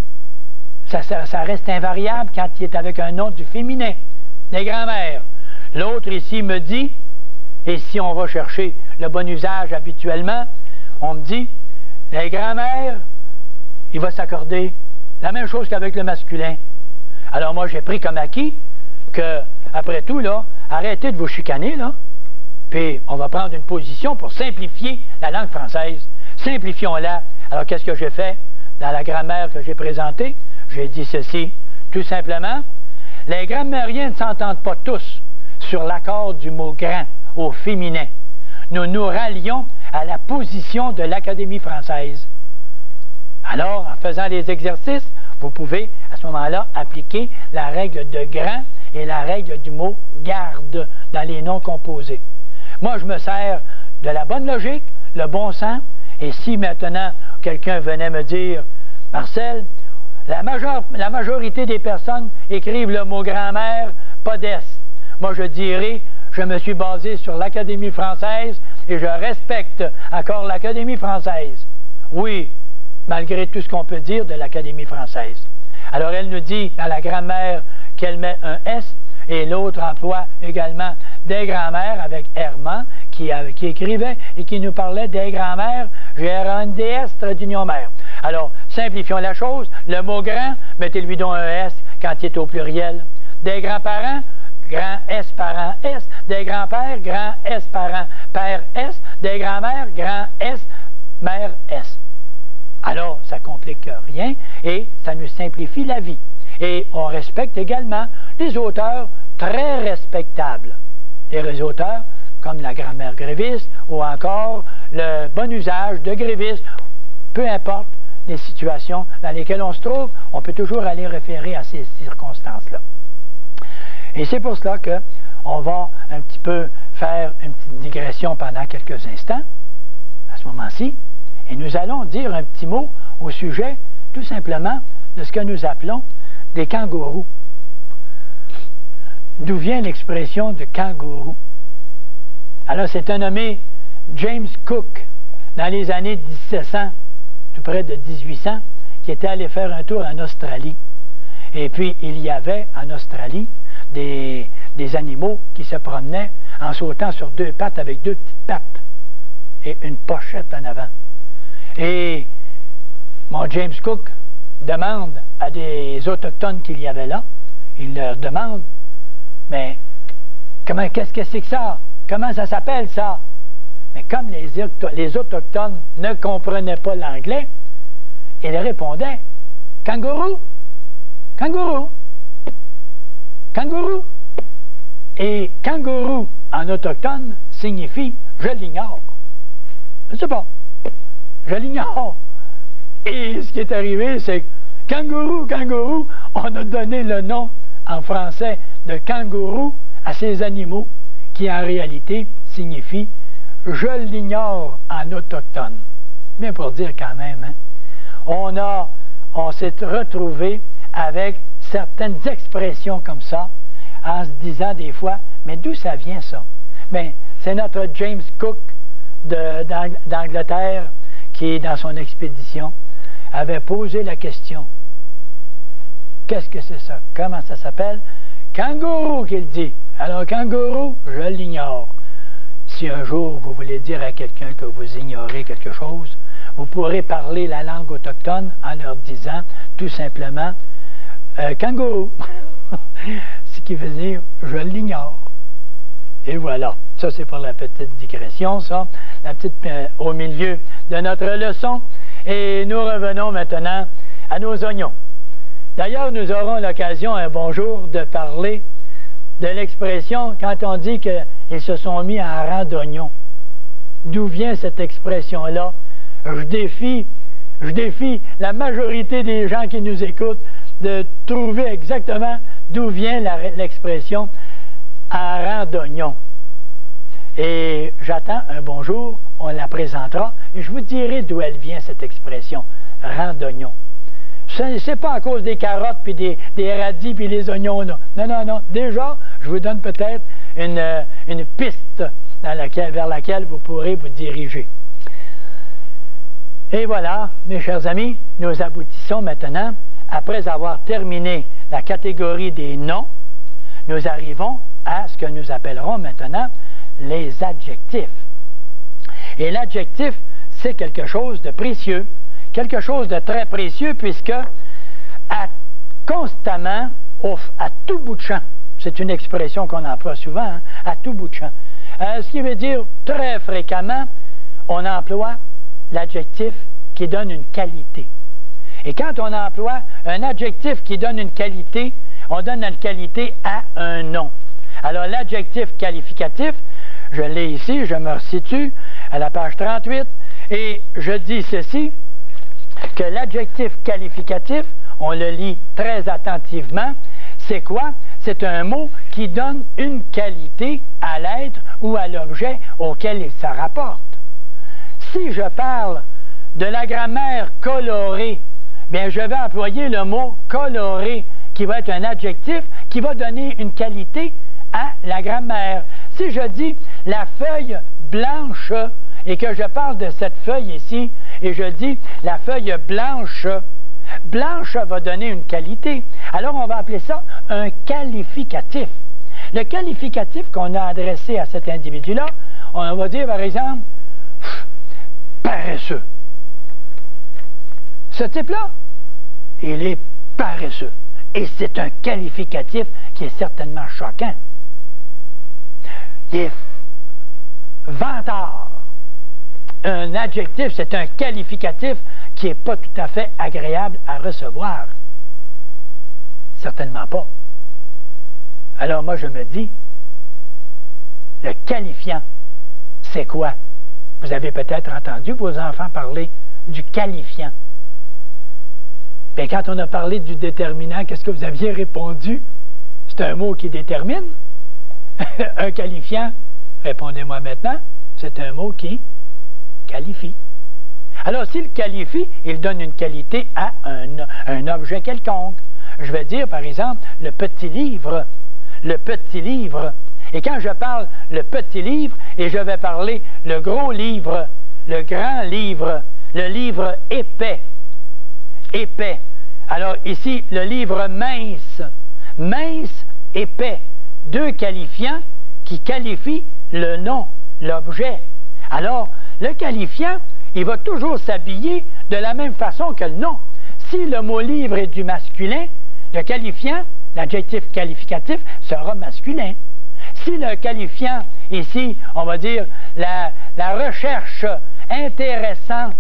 ça reste invariable quand il est avec un nom du féminin, des grands-mères. L'autre ici me dit, et si on va chercher le bon usage habituellement, on me dit, les grands-mères, il va s'accorder la même chose qu'avec le masculin. Alors moi, j'ai pris comme acquis que, après tout, là, arrêtez de vous chicaner, là, puis on va prendre une position pour simplifier la langue française. Simplifions-la. Alors, qu'est-ce que j'ai fait dans la grammaire que j'ai présentée? J'ai dit ceci, tout simplement, les grammairiens ne s'entendent pas tous sur l'accord du mot « grand » au féminin. Nous nous rallions à la position de l'Académie française. Alors, en faisant les exercices, vous pouvez, à ce moment-là, appliquer la règle de grand et la règle du mot garde dans les noms composés. Moi, je me sers de la bonne logique, le bon sens, et si maintenant quelqu'un venait me dire, Marcel, la majorité des personnes écrivent le mot grand-mère, pas d'S. Moi, je dirais, je me suis basé sur l'Académie française et je respecte encore l'Académie française. Oui, malgré tout ce qu'on peut dire de l'Académie française. Alors, elle nous dit dans la grammaire qu'elle met un S, et l'autre emploie également des grands-mères avec Herman, qui écrivait et qui nous parlait des grands-mères, G-R-A-N-D-S, trait d'union mère. Alors, simplifions la chose, le mot grand, mettez-lui donc un S quand il est au pluriel. Des grands-parents, grand S parent S, des grands-pères, grand S parent père S, des grands-mères, grand S, mère S. Alors, ça ne complique rien et ça nous simplifie la vie. Et on respecte également les auteurs très respectables. Les auteurs comme la grammaire gréviste ou encore le bon usage de gréviste. Peu importe les situations dans lesquelles on se trouve, on peut toujours aller référer à ces circonstances-là. Et c'est pour cela qu'on va un petit peu faire une petite digression pendant quelques instants, à ce moment-ci, et nous allons dire un petit mot au sujet, tout simplement, de ce que nous appelons des kangourous. D'où vient l'expression de kangourou? Alors, c'est un nommé James Cook, dans les années 1700, tout près de 1800, qui était allé faire un tour en Australie. Et puis, il y avait en Australie des animaux qui se promenaient en sautant sur deux pattes avec deux petites pattes et une pochette en avant. Et mon James Cook demande à des autochtones qu'il y avait là, il leur demande, mais qu'est-ce que c'est que ça? Comment ça s'appelle ça? Mais comme les autochtones ne comprenaient pas l'anglais, ils répondaient, kangourou, kangourou, kangourou. Et kangourou en autochtone signifie je l'ignore. Je ne sais pas. Je l'ignore. Et ce qui est arrivé, c'est que kangourou, kangourou, on a donné le nom en français de kangourou à ces animaux qui en réalité signifient je l'ignore en autochtone. Bien pour dire quand même, hein? On s'est retrouvé avec certaines expressions comme ça, en se disant des fois, mais d'où ça vient ça? Bien, c'est notre James Cook d'Angleterre qui, dans son expédition, avait posé la question. Qu'est-ce que c'est ça? Comment ça s'appelle? Kangourou, qu'il dit. Alors, kangourou, je l'ignore. Si un jour vous voulez dire à quelqu'un que vous ignorez quelque chose, vous pourrez parler la langue autochtone en leur disant tout simplement kangourou. Ce qui veut dire, je l'ignore. Et voilà. Ça, c'est pour la petite digression, ça. La petite au milieu de notre leçon. Et nous revenons maintenant à nos oignons. D'ailleurs, nous aurons l'occasion un bonjour de parler de l'expression quand on dit qu'ils se sont mis en rang d'oignons. D'où vient cette expression-là? Je défie la majorité des gens qui nous écoutent de trouver exactement d'où vient l'expression en rang d'oignons. Et j'attends un bonjour, on la présentera, et je vous dirai d'où elle vient, cette expression, rang d'oignons. Ce n'est pas à cause des carottes, puis des radis, puis les oignons, là. Non. Déjà, je vous donne peut-être une piste vers laquelle vous pourrez vous diriger. Et voilà, mes chers amis, nous aboutissons maintenant, après avoir terminé la catégorie des noms, nous arrivons à ce que nous appellerons maintenant les adjectifs. Et l'adjectif, c'est quelque chose de précieux, quelque chose de très précieux, puisque constamment, à tout bout de champ, c'est une expression qu'on emploie souvent, hein, à tout bout de champ, ce qui veut dire très fréquemment, on emploie l'adjectif qui donne une qualité. Et quand on emploie un adjectif qui donne une qualité, on donne une qualité à un nom. Alors l'adjectif qualificatif, je l'ai ici, je me resitue à la page 38, et je dis ceci, que l'adjectif qualificatif, on le lit très attentivement, c'est quoi? C'est un mot qui donne une qualité à l'être ou à l'objet auquel il se rapporte. Si je parle de la grammaire colorée, bien je vais employer le mot coloré, qui va être un adjectif qui va donner une qualité à la grammaire. Si je dis la feuille blanche et que je parle de cette feuille ici, et je dis la feuille blanche, blanche va donner une qualité. Alors on va appeler ça un qualificatif. Le qualificatif qu'on a adressé à cet individu-là, on va dire par exemple paresseux. Ce type-là, il est paresseux. Et c'est un qualificatif qui est certainement choquant. Il est vantard. Un adjectif, c'est un qualificatif qui n'est pas tout à fait agréable à recevoir. Certainement pas. Alors moi, je me dis, le qualifiant, c'est quoi? Vous avez peut-être entendu vos enfants parler du qualifiant. Bien, quand on a parlé du déterminant, qu'est-ce que vous aviez répondu? C'est un mot qui détermine. Un qualifiant, répondez-moi maintenant, c'est un mot qui qualifie. Alors, s'il qualifie, il donne une qualité à un objet quelconque. Je vais dire, par exemple, le petit livre. Le petit livre. Et quand je parle le petit livre, et je vais parler le gros livre, le grand livre, le livre épais. Épais. Alors ici, le livre mince. Mince, épais. Deux qualifiants qui qualifient le nom, l'objet. Alors, le qualifiant, il va toujours s'habiller de la même façon que le nom. Si le mot livre est du masculin, le qualifiant, l'adjectif qualificatif, sera masculin. Si le qualifiant, ici, on va dire la recherche intéressante,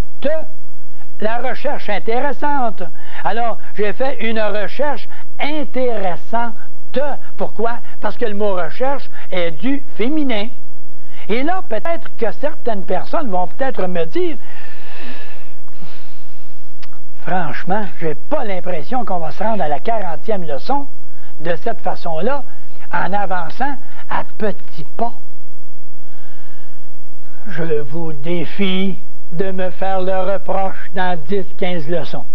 la recherche intéressante. Alors, j'ai fait une recherche intéressante. Pourquoi? Parce que le mot recherche est du féminin. Et là, peut-être que certaines personnes vont peut-être me dire, franchement, j'ai pas l'impression qu'on va se rendre à la 40e leçon de cette façon-là, en avançant à petits pas. Je vous défie de me faire le reproche dans 10-15 leçons.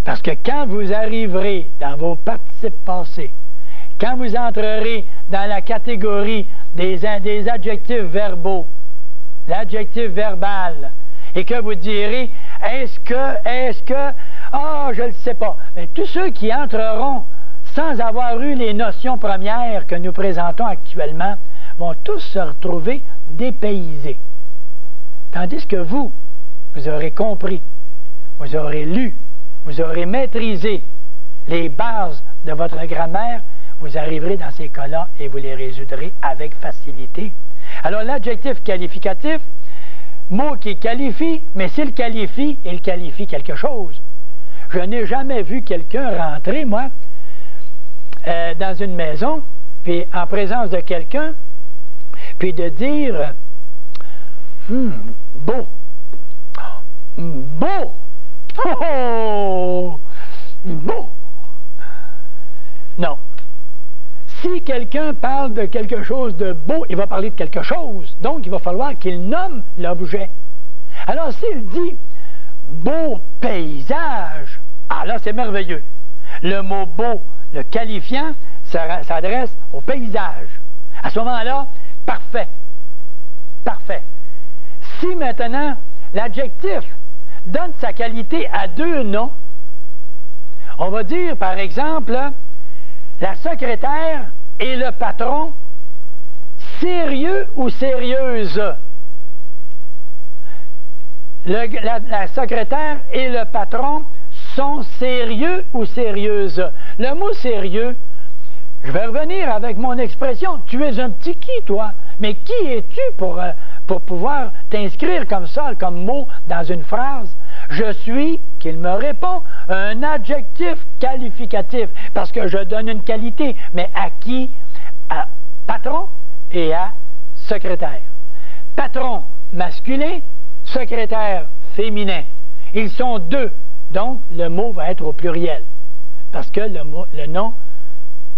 Parce que quand vous arriverez dans vos participes passés, quand vous entrerez dans la catégorie des adjectifs verbaux, l'adjectif verbal, et que vous direz « est-ce que, je ne le sais pas », mais tous ceux qui entreront sans avoir eu les notions premières que nous présentons actuellement vont tous se retrouver dépaysés. Tandis que vous aurez compris, vous aurez lu, vous aurez maîtrisé les bases de votre grammaire, vous arriverez dans ces cas-là et vous les résoudrez avec facilité. Alors, l'adjectif qualificatif, mot qui qualifie, mais s'il qualifie, il qualifie quelque chose. Je n'ai jamais vu quelqu'un rentrer, moi, dans une maison, puis en présence de quelqu'un, puis de dire beau, beau, oh, beau. Non. Si quelqu'un parle de quelque chose de beau, il va parler de quelque chose. Donc, il va falloir qu'il nomme l'objet. Alors, s'il dit beau paysage, ah là, c'est merveilleux. Le mot beau, le qualifiant, s'adresse au paysage. À ce moment-là, parfait. Parfait. Si maintenant, l'adjectif donne sa qualité à deux noms, on va dire, par exemple, la secrétaire et le patron, sérieux ou sérieuse? La secrétaire et le patron sont sérieux ou sérieuses? Le mot sérieux, je vais revenir avec mon expression. Tu es un petit qui, toi? Mais qui es-tu pour pouvoir t'inscrire comme ça, comme mot dans une phrase? Je suis, qu'il me répond, un adjectif qualificatif, parce que je donne une qualité, mais à qui? À patron et à secrétaire. Patron masculin, secrétaire féminin. Ils sont deux, donc le mot va être au pluriel, parce que le nom,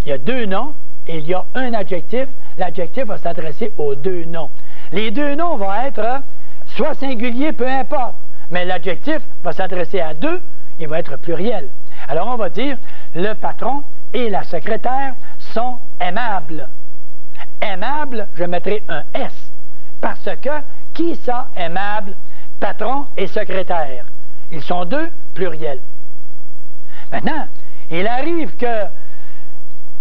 il y a deux noms et il y a un adjectif. L'adjectif va s'adresser aux deux noms. Les deux noms vont être soit singuliers, peu importe, mais l'adjectif va s'adresser à deux, il va être pluriel. Alors on va dire, le patron et la secrétaire sont aimables. Aimable, je mettrai un S, parce que, qui ça, aimable? Patron et secrétaire. Ils sont deux, pluriel. Maintenant, il arrive que,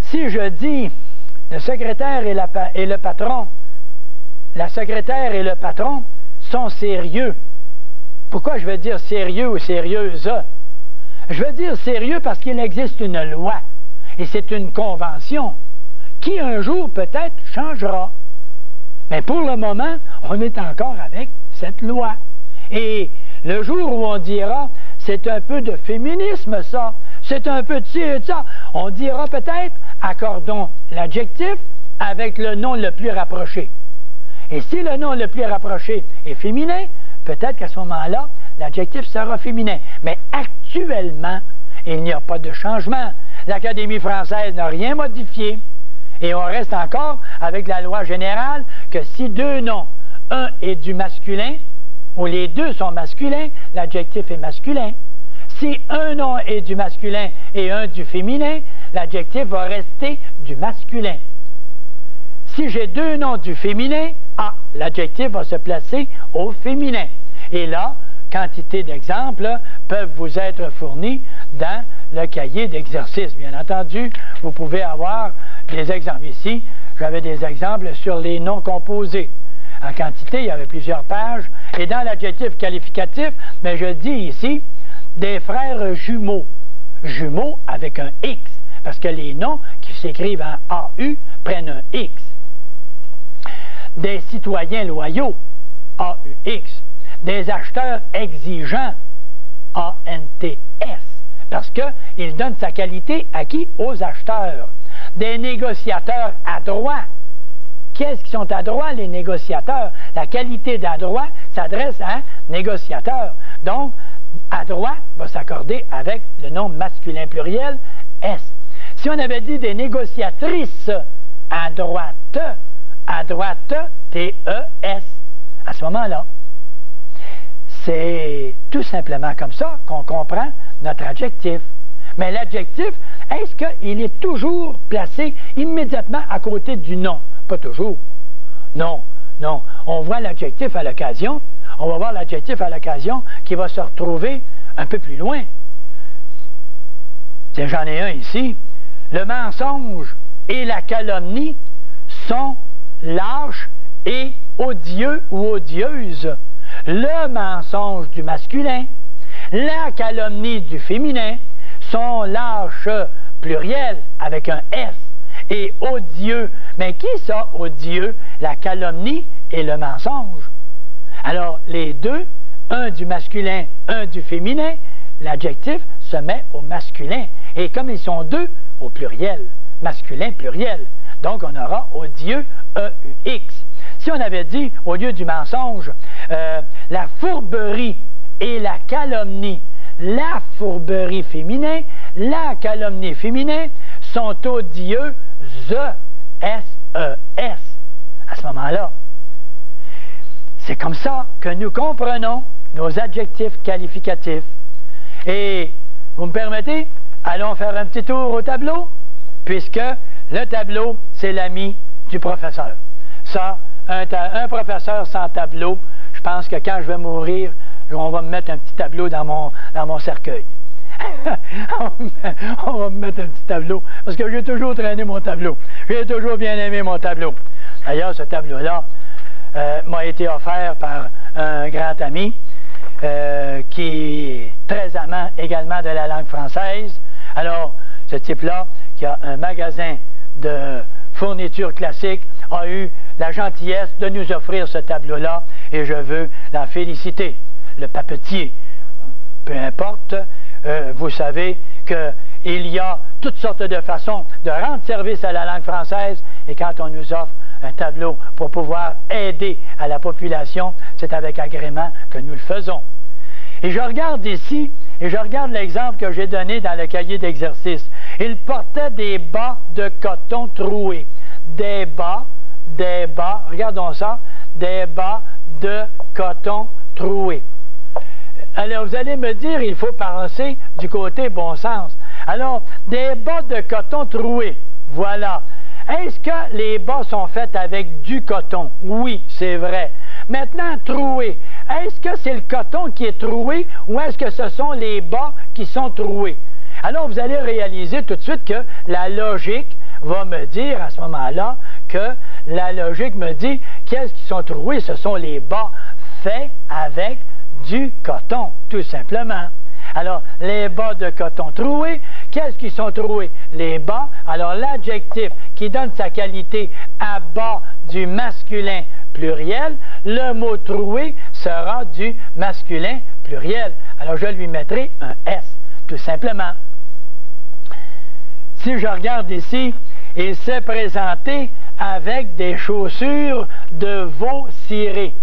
si je dis le secrétaire et le patron, la secrétaire et le patron sont sérieux. Pourquoi je veux dire sérieux ou sérieuse? Je veux dire sérieux parce qu'il existe une loi, et c'est une convention, qui un jour peut-être changera. Mais pour le moment, on est encore avec cette loi. Et le jour où on dira, c'est un peu de féminisme ça, c'est un peu de ci et de ça, on dira peut-être, accordons l'adjectif avec le nom le plus rapproché. Et si le nom le plus rapproché est féminin, peut-être qu'à ce moment-là, l'adjectif sera féminin. Mais actuellement, il n'y a pas de changement. L'Académie française n'a rien modifié. Et on reste encore avec la loi générale que si deux noms, un est du masculin, ou les deux sont masculins, l'adjectif est masculin. Si un nom est du masculin et un du féminin, l'adjectif va rester du masculin. Si j'ai deux noms du féminin, l'adjectif va se placer au féminin. Et là, quantité d'exemples peuvent vous être fournis dans le cahier d'exercice. Bien entendu, vous pouvez avoir des exemples. Ici, j'avais des exemples sur les noms composés. En quantité, il y avait plusieurs pages. Et dans l'adjectif qualificatif, mais je dis ici, des frères jumeaux. Jumeaux avec un X, parce que les noms qui s'écrivent en AU prennent un X. Des citoyens loyaux, AUX. Des acheteurs exigeants, ANTS, parce qu'il donne sa qualité à qui? Aux acheteurs. Des négociateurs adroits. Qu'est-ce qui sont adroits, les négociateurs? La qualité d'adroit s'adresse à un négociateur. Donc, adroit va s'accorder avec le nom masculin pluriel, S. Si on avait dit des négociatrices adroites, adroite, T-E-S, à ce moment-là, c'est tout simplement comme ça qu'on comprend notre adjectif. Mais l'adjectif, est-ce qu'il est toujours placé immédiatement à côté du nom? Pas toujours. Non, non. On voit l'adjectif à l'occasion. On va voir l'adjectif à l'occasion qui va se retrouver un peu plus loin. Tiens, j'en ai un ici. Le mensonge et la calomnie sont lâches et odieux ou odieuses. Le mensonge du masculin, la calomnie du féminin sont lâches, pluriel, avec un S, et odieux. Mais qui ça, odieux? La calomnie et le mensonge. Alors, les deux, un du masculin, un du féminin, l'adjectif se met au masculin. Et comme ils sont deux, au pluriel, masculin, pluriel. Donc, on aura odieux, E-U-X. Si on avait dit, au lieu du mensonge, la fourberie et la calomnie, la fourberie féminin, la calomnie féminin sont odieux, S-E-S. À ce moment-là, c'est comme ça que nous comprenons nos adjectifs qualificatifs. Et, vous me permettez, allons faire un petit tour au tableau, puisque le tableau, c'est l'ami du professeur. Ça, un professeur sans tableau, je pense que quand je vais mourir, on va me mettre un petit tableau dans mon cercueil. On va me mettre un petit tableau, parce que j'ai toujours traîné mon tableau. J'ai toujours bien aimé mon tableau. D'ailleurs, ce tableau-là m'a été offert par un grand ami qui est très amant également de la langue française. Alors, ce type-là, qui a un magasin de fournitures classiques, a eu la gentillesse de nous offrir ce tableau-là, et je veux l'en féliciter. Le papetier, peu importe, vous savez qu'il y a toutes sortes de façons de rendre service à la langue française, et quand on nous offre un tableau pour pouvoir aider à la population, c'est avec agrément que nous le faisons. Et je regarde ici, et je regarde l'exemple que j'ai donné dans le cahier d'exercice. Il portait des bas de coton troués. Des bas, regardons ça, des bas de coton troués. Alors, vous allez me dire, il faut penser du côté bon sens. Alors, des bas de coton troués, voilà. Est-ce que les bas sont faits avec du coton? Oui, c'est vrai. Maintenant, troués. Est-ce que c'est le coton qui est troué ou est-ce que ce sont les bas qui sont troués? Alors, vous allez réaliser tout de suite que la logique va me dire à ce moment-là que la logique me dit qu'est-ce qui sont troués? Ce sont les bas faits avec du coton, tout simplement. Alors, les bas de coton troués, qu'est-ce qui sont troués? Les bas. Alors, l'adjectif qui donne sa qualité à bas du masculin pluriel, le mot troué sera du masculin pluriel. Alors, je lui mettrai un S, tout simplement. Si je regarde ici, il s'est présenté avec des chaussures de veau ciré.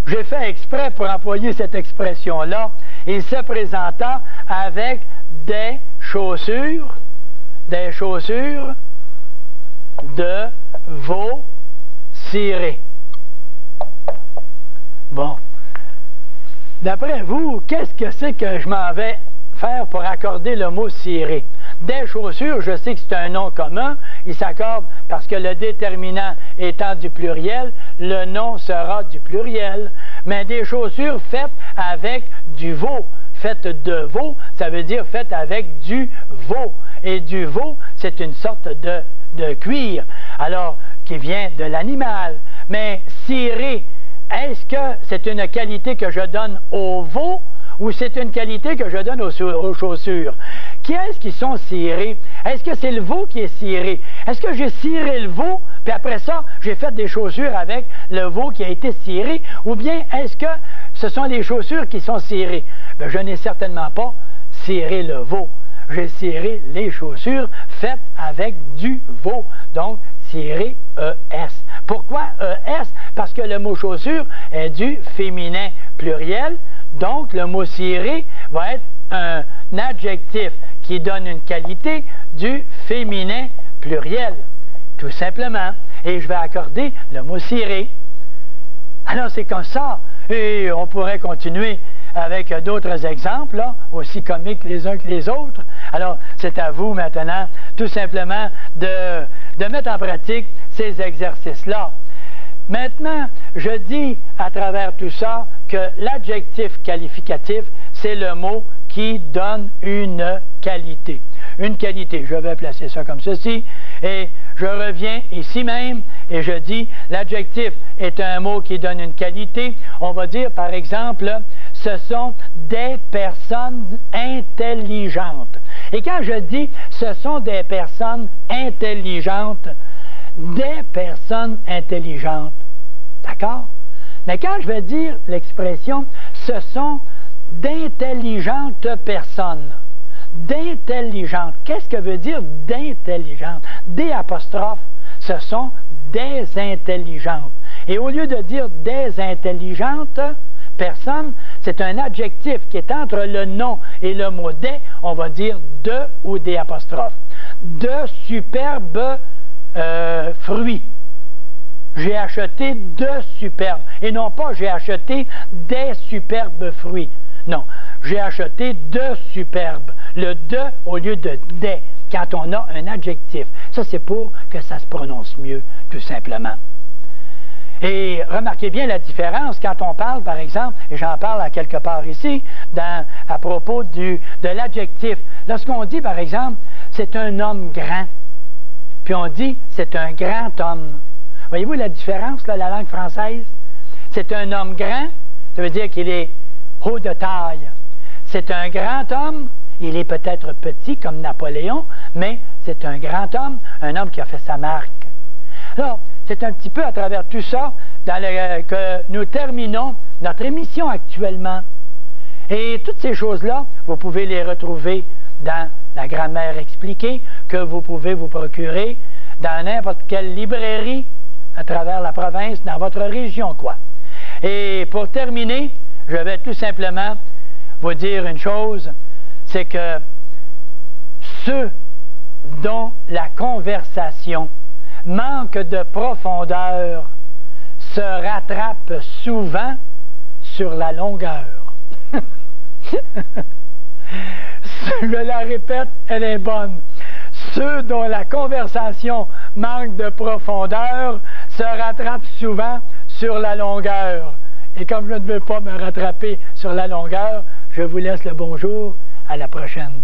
J'ai fait exprès pour employer cette expression-là. Il se présenta avec des chaussures de veau ciré. Bon. D'après vous, qu'est-ce que c'est que je m'en vais faire pour accorder le mot ciré? Des chaussures, je sais que c'est un nom commun, il s'accorde parce que le déterminant étant du pluriel, le nom sera du pluriel. Mais des chaussures faites avec du veau, faites de veau, ça veut dire faites avec du veau. Et du veau, c'est une sorte de cuir, alors qui vient de l'animal. Mais ciré, est-ce que c'est une qualité que je donne au veau ou c'est une qualité que je donne aux chaussures? Qui est-ce qui sont cirés? Est-ce que c'est le veau qui est ciré? Est-ce que j'ai ciré le veau, puis après ça, j'ai fait des chaussures avec le veau qui a été ciré? Ou bien est-ce que ce sont les chaussures qui sont cirées? Bien, je n'ai certainement pas ciré le veau. J'ai ciré les chaussures faites avec du veau. Donc, ciré ES. Pourquoi ES? Parce que le mot chaussure est du féminin pluriel. Donc, le mot ciré va être un adjectif qui donne une qualité du féminin pluriel, tout simplement. Et je vais accorder le mot ciré. Alors, c'est comme ça. Et on pourrait continuer avec d'autres exemples, là, aussi comiques les uns que les autres. Alors, c'est à vous maintenant, tout simplement, de mettre en pratique ces exercices-là. Maintenant, je dis à travers tout ça que l'adjectif qualificatif, c'est le mot qui donne une qualité. Une qualité, je vais placer ça comme ceci, et je reviens ici même, et je dis, l'adjectif est un mot qui donne une qualité. On va dire, par exemple, ce sont des personnes intelligentes. Et quand je dis ce sont des personnes intelligentes, des personnes intelligentes, d'accord? Mais quand je vais dire l'expression ce sont d'intelligentes personnes, d'intelligentes, qu'est-ce que veut dire d'intelligentes? Des apostrophes, ce sont des intelligentes. Et au lieu de dire des intelligentes personnes, c'est un adjectif qui est entre le nom et le mot des, on va dire de ou des apostrophes. De superbes fruits. J'ai acheté de superbes. Et non pas j'ai acheté des superbes fruits. Non, j'ai acheté de superbes. Le de au lieu de des, quand on a un adjectif. Ça, c'est pour que ça se prononce mieux, tout simplement. Et remarquez bien la différence quand on parle, par exemple, et j'en parle à quelque part ici, à propos de l'adjectif. Lorsqu'on dit, par exemple, c'est un homme grand, puis on dit, c'est un grand homme. Voyez-vous la différence, là, la langue française? C'est un homme grand, ça veut dire qu'il est haut de taille. C'est un grand homme, il est peut-être petit comme Napoléon, mais c'est un grand homme, un homme qui a fait sa marque. Alors, c'est un petit peu à travers tout ça que nous terminons notre émission actuellement. Et toutes ces choses-là, vous pouvez les retrouver dans la grammaire expliquée que vous pouvez vous procurer dans n'importe quelle librairie à travers la province, dans votre région, quoi. Et pour terminer, je vais tout simplement vous dire une chose, c'est que ceux dont la conversation manque de profondeur se rattrape souvent sur la longueur. Je la répète, elle est bonne. Ceux dont la conversation manque de profondeur se rattrapent souvent sur la longueur. Et comme je ne veux pas me rattraper sur la longueur, je vous laisse le bonjour. À la prochaine.